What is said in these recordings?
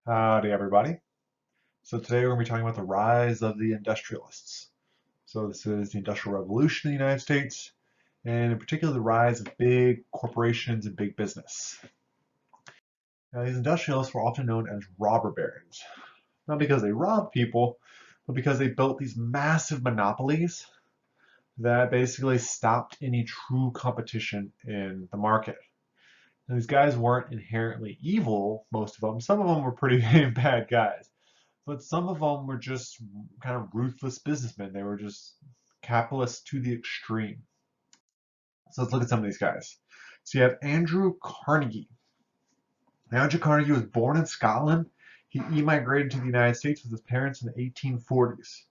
Howdy, everybody. So today we're going to be talking about the rise of the industrialists. So this is the Industrial Revolution in the United States, and in particular the rise of big corporations and big business. Now these industrialists were often known as robber barons, not because they robbed people, but because they built these massive monopolies that basically stopped any true competition in the market. And these guys weren't inherently evil, most of them. Some of them were pretty bad guys. But some of them were just kind of ruthless businessmen. They were just capitalists to the extreme. So let's look at some of these guys. So you have Andrew Carnegie. Now, Andrew Carnegie was born in Scotland. He emigrated to the United States with his parents in the 1840s.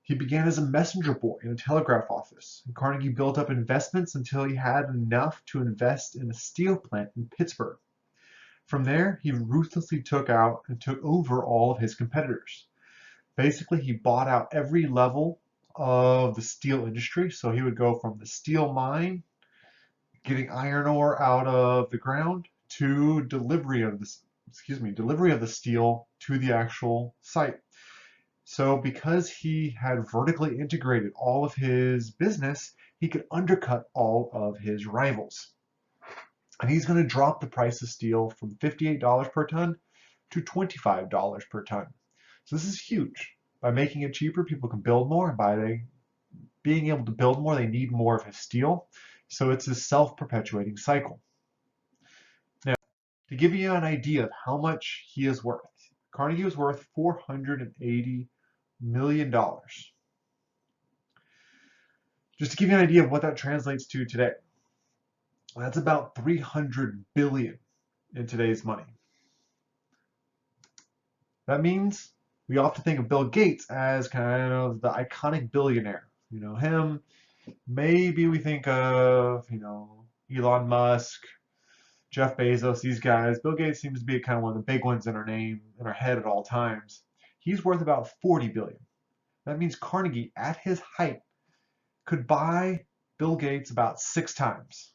He began as a messenger boy in a telegraph office. And Carnegie built up investments until he had enough to invest in a steel plant in Pittsburgh. From there, he ruthlessly took out and took over all of his competitors. Basically, he bought out every level of the steel industry. So he would go from the steel mine, getting iron ore out of the ground, to delivery of the steel to the actual site. So because he had vertically integrated all of his business, he could undercut all of his rivals. And he's going to drop the price of steel from $58 per ton to $25 per ton. So this is huge. By making it cheaper, people can build more, and by being able to build more, they need more of his steel. So it's a self-perpetuating cycle. Now, to give you an idea of how much he is worth, Carnegie was worth $480 million. Just to give you an idea of what that translates to today, that's about 300 billion in today's money. That means we often think of Bill Gates as kind of the iconic billionaire. You know, him. Maybe we think of, Elon Musk, Jeff Bezos, these guys. Bill Gates seems to be kind of one of the big ones in our head at all times. He's worth about 40 billion. That means Carnegie, at his height, could buy Bill Gates about 6 times.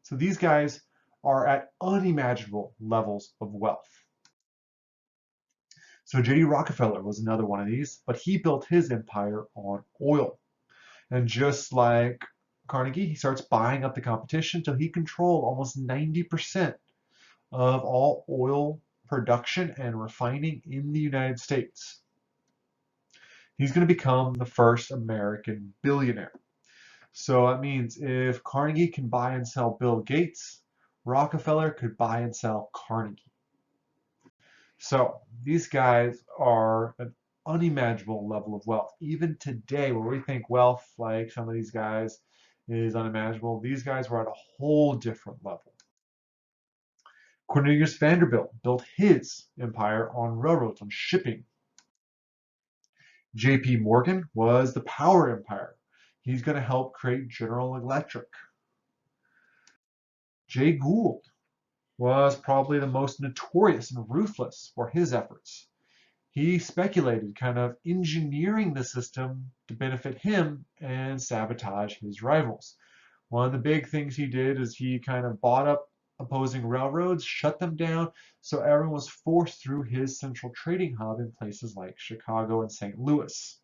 So these guys are at unimaginable levels of wealth. So J.D. Rockefeller was another one of these, but he built his empire on oil. And just like Carnegie, he starts buying up the competition until he controlled almost 90% of all oil production and refining in the United States. He's going to become the first American billionaire. So that means if Carnegie can buy and sell Bill Gates, Rockefeller could buy and sell Carnegie. So these guys are an unimaginable level of wealth. Even today, where we think wealth, like some of these guys, is unimaginable, these guys were at a whole different level. Cornelius Vanderbilt built his empire on railroads, on shipping. J.P. Morgan was the power empire. He's going to help create General Electric. Jay Gould was probably the most notorious and ruthless for his efforts. He speculated, kind of engineering the system to benefit him and sabotage his rivals. One of the big things he did is he kind of bought up opposing railroads, shut them down, so everyone was forced through his central trading hub in places like Chicago and St. Louis.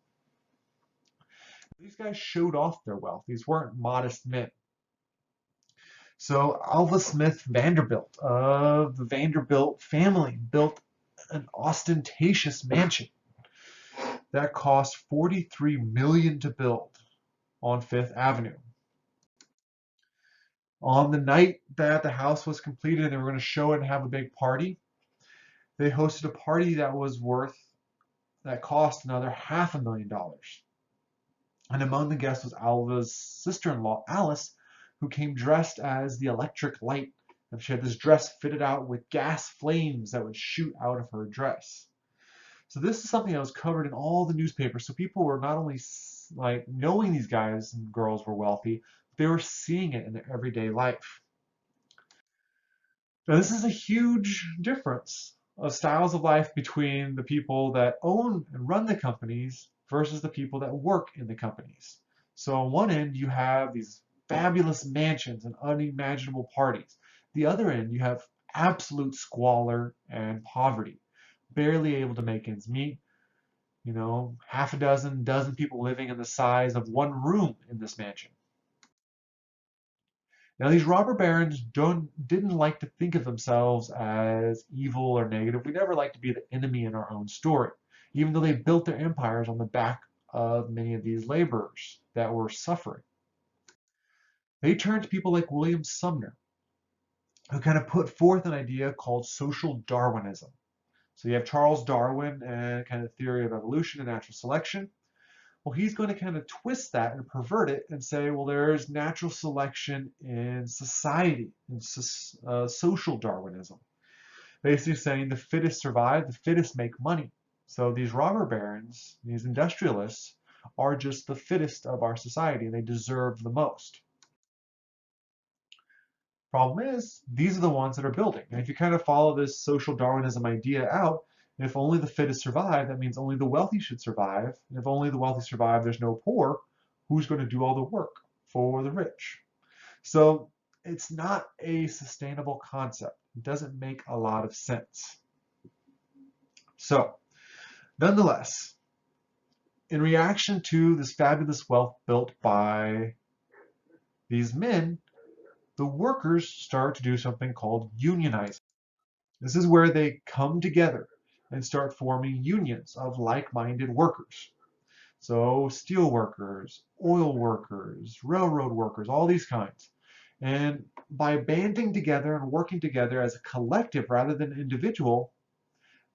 These guys showed off their wealth. These weren't modest men. So Alva Smith Vanderbilt of the Vanderbilt family built an ostentatious mansion that cost $43 million to build on Fifth Avenue. On the night that the house was completed and they were going to show it and have a big party, they hosted a party that cost another $500,000. And among the guests was Alva's sister-in-law, Alice, who came dressed as the Electric Light. And she had this dress fitted out with gas flames that would shoot out of her dress. So this is something that was covered in all the newspapers. So people were not only like knowing these guys and girls were wealthy, they were seeing it in their everyday life. Now this is a huge difference of styles of life between the people that own and run the companies versus the people that work in the companies. So on one end, you have these fabulous mansions and unimaginable parties. The other end, you have absolute squalor and poverty. barely able to make ends meet. You know, half a dozen people living in the size of one room in this mansion. Now, these robber barons didn't like to think of themselves as evil or negative. We never like to be the enemy in our own story, even though they built their empires on the back of many of these laborers that were suffering. They turned to people like William Sumner, who kind of put forth an idea called social Darwinism. So you have Charles Darwin and kind of theory of evolution and natural selection. Well, he's going to kind of twist that and pervert it and say, well, there's natural selection in society, in social Darwinism. Basically saying the fittest survive, the fittest make money. So these robber barons, these industrialists, are just the fittest of our society and they deserve the most. Problem is, these are the ones that are building. And if you kind of follow this social Darwinism idea out, if only the fittest survive, that means only the wealthy should survive. And if only the wealthy survive, there's no poor. Who's going to do all the work for the rich? So it's not a sustainable concept. It doesn't make a lot of sense. So, nonetheless, in reaction to this fabulous wealth built by these men, the workers start to do something called unionizing. This is where they come together and start forming unions of like-minded workers. So steel workers, oil workers, railroad workers, all these kinds. And by banding together and working together as a collective rather than an individual,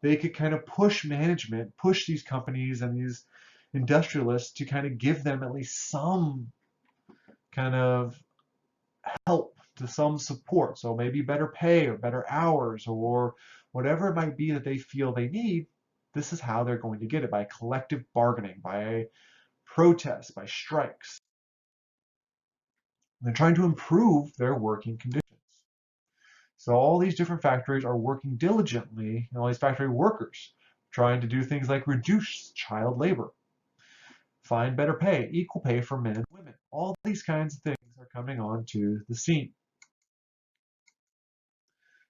they could kind of push management, push these companies and these industrialists to kind of give them at least some kind of help, to some support. So maybe better pay or better hours or whatever it might be that they feel they need. This is how they're going to get it, by collective bargaining, by protests, by strikes. They're trying to improve their working conditions. So all these different factories are working diligently, and all these factory workers trying to do things like reduce child labor, find better pay, equal pay for men and women. All these kinds of things are coming onto the scene.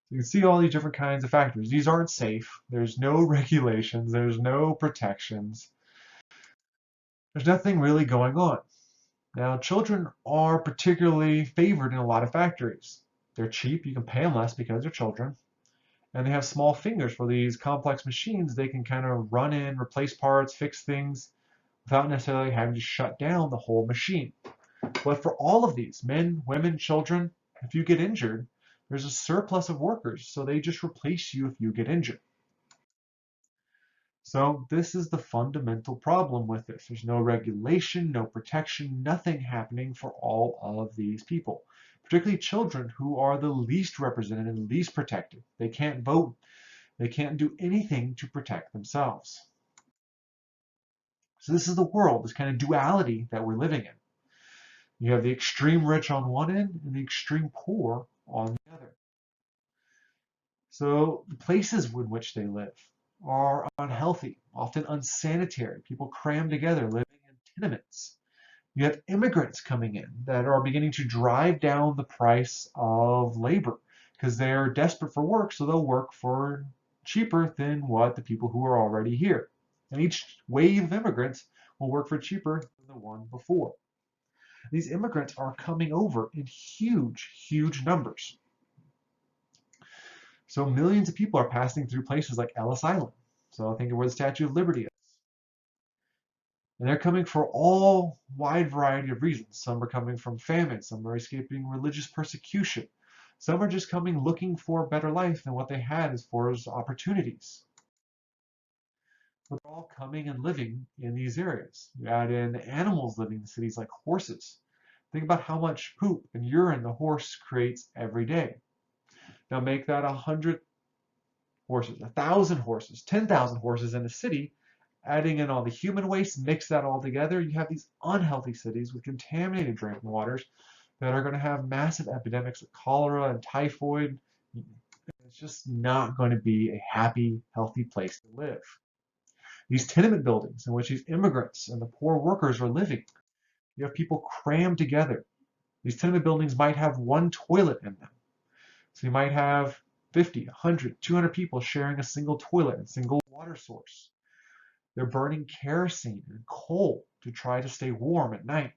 You can see all these different kinds of factories. These aren't safe. There's no regulations. There's no protections. There's nothing really going on. Now, children are particularly favored in a lot of factories. They're cheap. You can pay them less because they're children. And they have small fingers for these complex machines. They can kind of run in, replace parts, fix things without necessarily having to shut down the whole machine. But for all of these, men, women, children, if you get injured, there's a surplus of workers, so they just replace you if you get injured. So this is the fundamental problem with this. There's no regulation, no protection, nothing happening for all of these people, particularly children who are the least represented and least protected. They can't vote. They can't do anything to protect themselves. So this is the world, this kind of duality that we're living in. You have the extreme rich on one end and the extreme poor on the other. So the places in which they live are unhealthy, often unsanitary. People cram together, living in tenements. You have immigrants coming in that are beginning to drive down the price of labor because they're desperate for work, so they'll work for cheaper than what the people who are already here. And each wave of immigrants will work for cheaper than the one before. These immigrants are coming over in huge, huge numbers. So millions of people are passing through places like Ellis Island. So think of where the Statue of Liberty is. And they're coming for all wide variety of reasons. Some are coming from famine. Some are escaping religious persecution. Some are just coming looking for a better life than what they had as far as opportunities. But they're all coming and living in these areas. You add in animals living in cities like horses. Think about how much poop and urine the horse creates every day. Now make that 100 horses, 1,000 horses, 10,000 horses in a city, adding in all the human waste, mix that all together, you have these unhealthy cities with contaminated drinking waters that are going to have massive epidemics of cholera and typhoid. It's just not going to be a happy, healthy place to live. These tenement buildings in which these immigrants and the poor workers are living, you have people crammed together. These tenement buildings might have one toilet in them. So you might have 50, 100, 200 people sharing a single toilet and single water source. They're burning kerosene and coal to try to stay warm at night.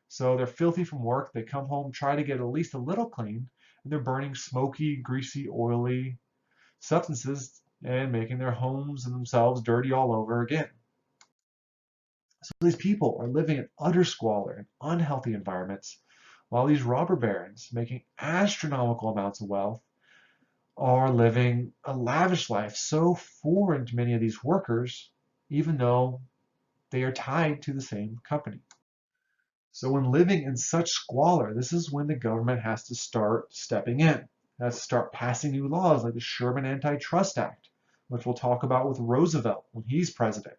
So they're filthy from work. They come home, try to get at least a little clean, and they're burning smoky, greasy, oily substances and making their homes and themselves dirty all over again. So these people are living in utter squalor and unhealthy environments, while these robber barons, making astronomical amounts of wealth, are living a lavish life so foreign to many of these workers, even though they are tied to the same company. So when living in such squalor, this is when the government has to start stepping in, has to start passing new laws like the Sherman Antitrust Act, which we'll talk about with Roosevelt when he's president.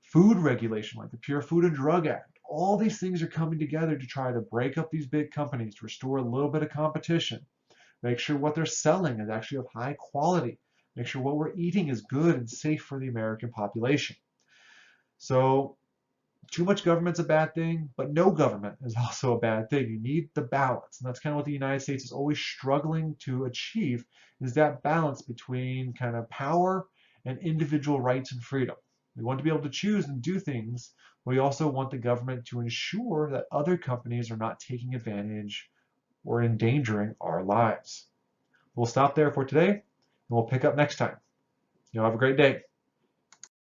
Food regulation like the Pure Food and Drug Act. All these things are coming together to try to break up these big companies, to restore a little bit of competition, make sure what they're selling is actually of high quality, make sure what we're eating is good and safe for the American population. So too much government's a bad thing, but no government is also a bad thing. You need the balance. And that's kind of what the United States is always struggling to achieve, is that balance between kind of power and individual rights and freedom. We want to be able to choose and do things, but we also want the government to ensure that other companies are not taking advantage or endangering our lives. We'll stop there for today, and we'll pick up next time. Have a great day.